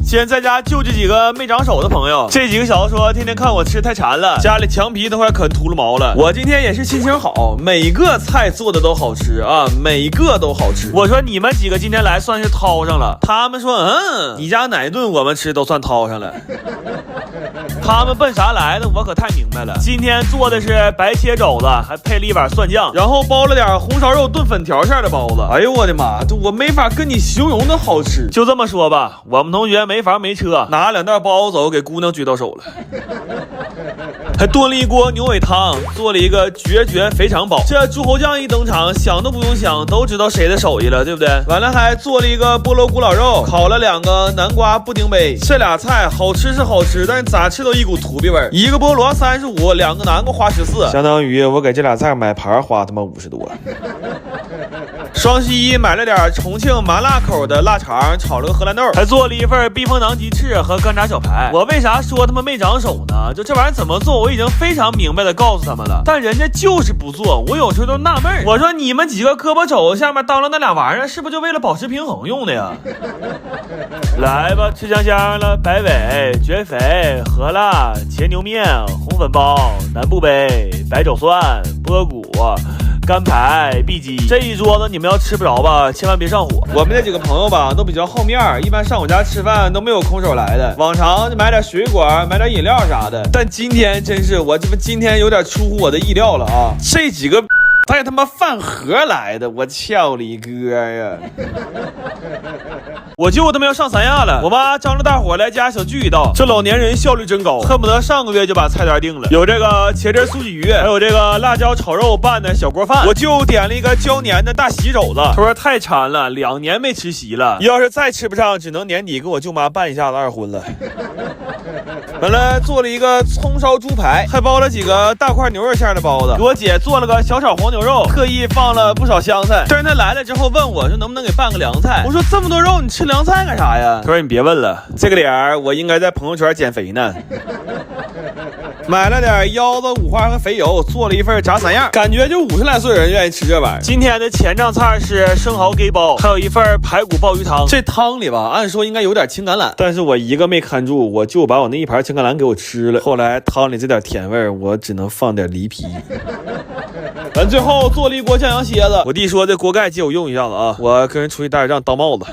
今天在家救这几个没长手的朋友，这几个小子说天天看我吃太馋了，家里墙皮都快啃秃噜毛了。我今天也是心情好，每个菜做的都好吃啊，每个都好吃。我说你们几个今天来算是掏上了，他们说你家哪顿我们吃都算掏上了。他们奔啥来的我可太明白了。今天做的是白切肘子，还配了一碗蒜酱，然后包了点红烧肉炖粉条馅的包子。哎呦我的妈，我没法跟你形容的好吃。就这么说吧，我们同学没房没车，拿2袋包子走，给姑娘追到手了。还炖了一锅牛尾汤，做了一个绝肥肠包。这猪猴酱一登场，想都不用想，都知道谁的手艺了，对不对？完了还做了一个菠萝咕老肉，烤了2个南瓜布丁杯。这俩菜好吃是好吃，但是咋吃都一股土鳖味儿。一个菠萝35，2个南瓜花14，相当于我给这俩菜买盘花他妈50多。双十一买了点重庆麻辣口的腊肠，炒了个荷兰豆，还做了一份避风塘鸡翅和干炸小排。我为啥说他们没长手呢？就这玩意儿怎么做，我已经非常明白的告诉他们了，但人家就是不做。我有时候都纳闷，我说你们几个胳膊肘下面当了那俩玩意儿，是不是就为了保持平衡用的呀？来吧，吃香香了，白尾、绝肥、荷辣、茄牛面、红粉包、南部杯、白肘蒜、波骨、干排、碧鸡，这一桌子你们要吃不着吧，千万别上火。我们这几个朋友吧，都比较好面，一般上我家吃饭都没有空手来的。往常就买点水果，买点饮料啥的，但今天真是今天有点出乎我的意料了啊！这几个带他妈饭盒来的，我翘你哥呀！我舅他妈要上三亚了，我妈张罗大伙来家小聚一道。这老年人效率真高，恨不得上个月就把菜单定了。有这个茄汁酥鲫鱼，还有这个辣椒炒肉拌的小锅饭。我舅点了一个椒年的大席肘子，他说太馋了，2年没吃席了，要是再吃不上，只能年底给我舅妈办一下子2婚了。完了，做了一个葱烧猪排，还包了几个大块牛肉馅的包子。给我姐做了个小炒黄牛肉，特意放了不少香菜。但是她来了之后问我说能不能给办个凉菜。我说这么多肉你吃凉菜干啥呀？她说你别问了，这个脸儿我应该在朋友圈减肥呢。买了点腰子、五花和肥油，做了一份炸3样，感觉就50来岁人愿意吃这玩意儿。今天的前账菜是生蚝给包，还有一份排骨鲍鱼汤。这汤里吧，按说应该有点青橄榄，但是我一个没看住，我就把我那一盘青橄榄给我吃了。后来汤里这点甜味儿，我只能放点梨皮。完最后做了一锅酱羊蝎子，我弟说这锅盖借我用一下子啊，我跟人出去打仗当帽子。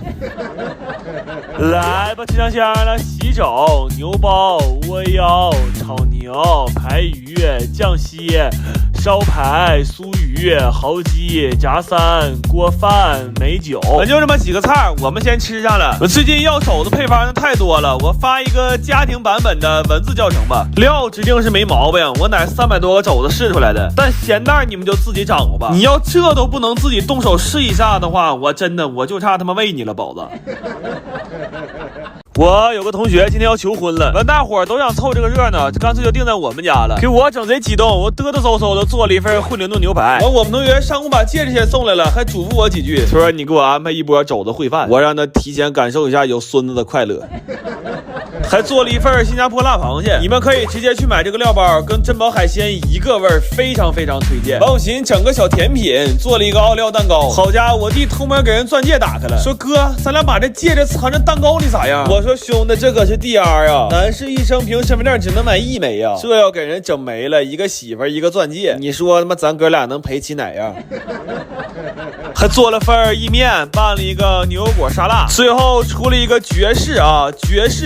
来吧，吃香香了，喜肘、牛包、窝腰、炒牛、排鱼、酱蟹、烧排、酥鱼、蚝鸡、炸3、锅饭、美酒，就这么几个菜，我们先吃上了。我最近要手的配方太多了，我发一个家庭版本的文字教程吧。料指定是没毛病，我乃300多个肘子试出来的，但咸淡你们就自己掌握吧。你要这都不能自己动手试一下的话，我就差他妈喂你了，宝子。我有个同学今天要求婚了，完大伙儿都想凑这个热闹，干脆就定在我们家了。给我整贼激动，我嘚嘚嗖嗖的做了一份惠灵顿牛排。完我们同学上午把戒指先送来了，还嘱咐我几句，说你给我安排一波肘子烩饭，我让他提前感受一下有孙子的快乐。还做了一份新加坡辣螃蟹，你们可以直接去买这个料包，跟珍宝海鲜一个味儿，非常非常推荐。王小琴整个小甜品，做了一个奥利奥蛋糕。好家伙，我弟偷摸给人钻戒打开了，说哥，咱俩把这戒指藏在蛋糕里咋样？我说兄弟，这可是 DR 啊，男士一生凭身份证只能买1枚呀，这要给人整没了，一个媳妇一个钻戒，你说他妈咱哥俩能赔起哪样？还做了份意面，拌了一个牛油果沙拉，最后出了一个绝世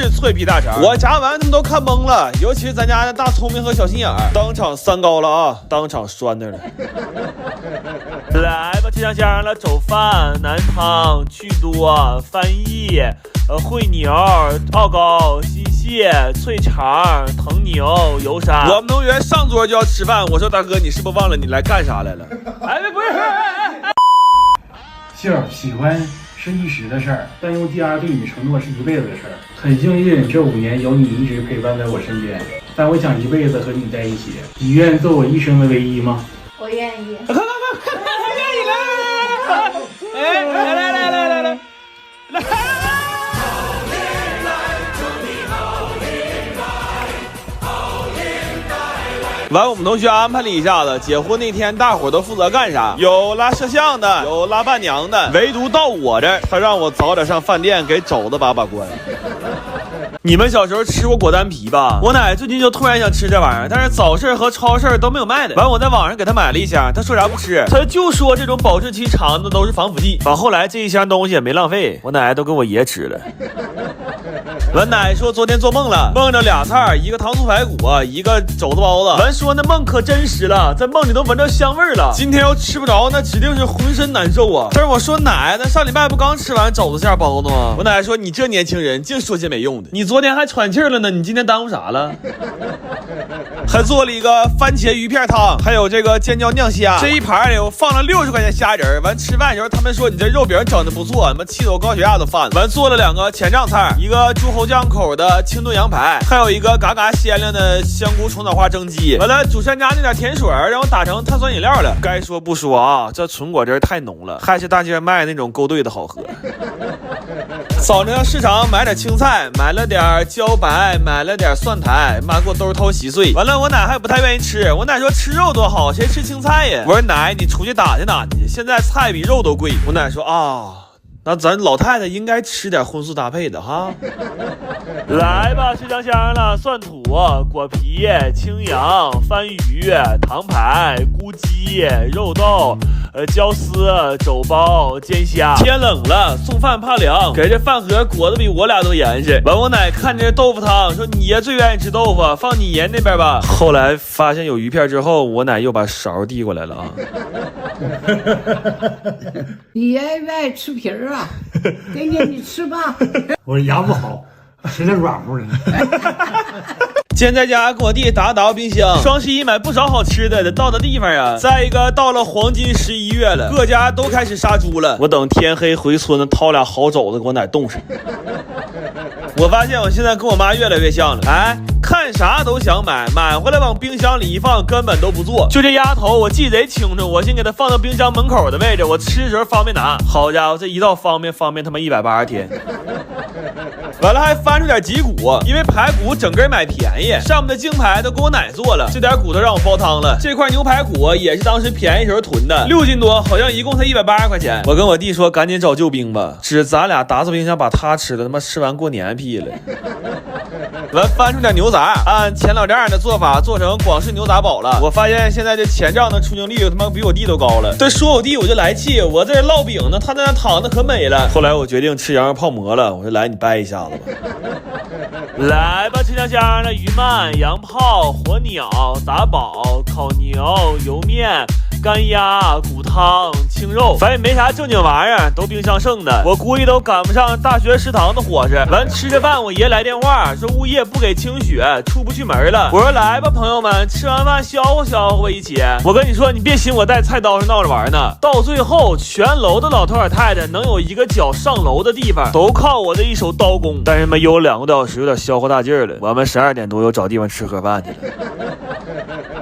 脆皮大肠。我炸完他们都看懵了，尤其是咱家的大聪明和小心眼儿，当场3高了啊，当场酸的了。来吧，吃香香了，肘饭、南汤、去多、翻译、烩牛、奥高、西蟹、脆肠、藤牛、油沙。我们同学上桌就要吃饭，我说大哥，你是不是忘了你来干啥来了？哎，不是。秀儿喜欢是一时的事儿，但用DR对你承诺是一辈子的事儿。很幸运，这5年有你一直陪伴在我身边，但我想一辈子和你在一起。你愿意做我一生的唯一吗？我愿意。快，我愿意来。完，我们同学安排了一下子，结婚那天大伙都负责干啥？有拉摄像的，有拉伴娘的，唯独到我这儿，他让我早点上饭店给肘子把关。你们小时候吃过果丹皮吧？我奶最近就突然想吃这玩意儿，但是早市和超市都没有卖的。完，我在网上给她买了一箱，她说啥不吃，她就说这种保质期长的都是防腐剂。完，后来这一箱东西也没浪费，我奶都跟我爷吃了。完，奶说昨天做梦了，梦着俩菜，一个糖醋排骨，一个肘子包子。完说那梦可真实了，在梦里都闻着香味了。今天要吃不着，那指定是浑身难受啊。但是我说奶，那上礼拜不刚吃完肘子馅包子吗？我奶说你这年轻人净说些没用的，你昨天还喘气了呢，你今天耽误啥了？还做了一个番茄鱼片汤，还有这个尖椒酿虾。这一盘里我放了60块钱虾仁。完吃饭的时候他们说你这肉饼整的不错，他妈气得我高血压都犯了。完做了2个前账菜，一个猪喉酱口的清炖羊排，还有一个嘎嘎鲜亮的香菇虫草花蒸鸡。完了主山家那点甜水让我打成碳酸饮料了。该说不说啊，这纯果汁太浓了，还是大街卖那种勾兑的好喝。早上市场买点青菜，买了点茭白，买了点蒜苔，妈给我兜掏稀碎。完了我奶还不太愿意吃，我奶说吃肉多好，谁吃青菜呀？我说奶，你出去打听打听，现在菜比肉都贵。我奶说啊，那咱老太太应该吃点荤素搭配的哈。来吧，吃香香了，蒜土、果皮、青羊、番鱼、糖排、菇鸡、肉豆、椒丝、肘包、煎虾。天冷了，送饭怕凉，给这饭盒裹得比我俩都严实。完，我奶看着豆腐汤，说你爷最愿意吃豆腐，放你爷那边吧。后来发现有鱼片之后，我奶又把勺递过来了啊。你爷愿意吃皮儿啊，给你吃吧。我牙不好，吃点软乎的。今天在家跟我弟打冰箱，双11买不少好吃的，得到的地方呀。再一个到了黄金11月了，各家都开始杀猪了。我等天黑回村掏俩好肘子给我奶冻上。我发现我现在跟我妈越来越像了，哎，看啥都想买，买回来往冰箱里一放根本都不做。就这丫头我记贼清楚，我先给她放到冰箱门口的位置，我吃的时候方便拿。好家伙，这一到方便他妈180天。完了还翻出点脊骨，因为排骨整根买便宜，上面的精排都给我奶做了，这点骨头让我煲汤了。这块牛排骨也是当时便宜时候囤的，6斤多，好像一共才180块钱。我跟我弟说赶紧找救兵吧，指咱俩打扫冰箱把他吃了，他妈吃完过年屁了。完翻出点牛杂，按前老丈人的做法做成广式牛杂煲了。我发现现在这前账的出镜率他妈比我弟都高了。这说我弟我就来气，我这烙饼呢，他在那躺的可美了。后来我决定吃羊肉泡馍了，我说来你掰一下子吧。来吧，吃香香的鱼鳗、羊泡、火鸟、杂煲、烤牛、油面、干鸭、骨汤、清肉，反正没啥正经玩意儿，都冰箱剩的。我估计都赶不上大学食堂的伙食。完吃着饭，我爷来电话说物业不给清血，出不去门了。我说来吧，朋友们，吃完饭消化消化吧一起。我跟你说，你别寻我带菜刀是闹着玩呢。到最后，全楼的老头老太太能有一个脚上楼的地方，都靠我的一手刀工。但是嘛，有2个多小时，有点消化大劲儿了。我们12点多又找地方吃盒饭去了。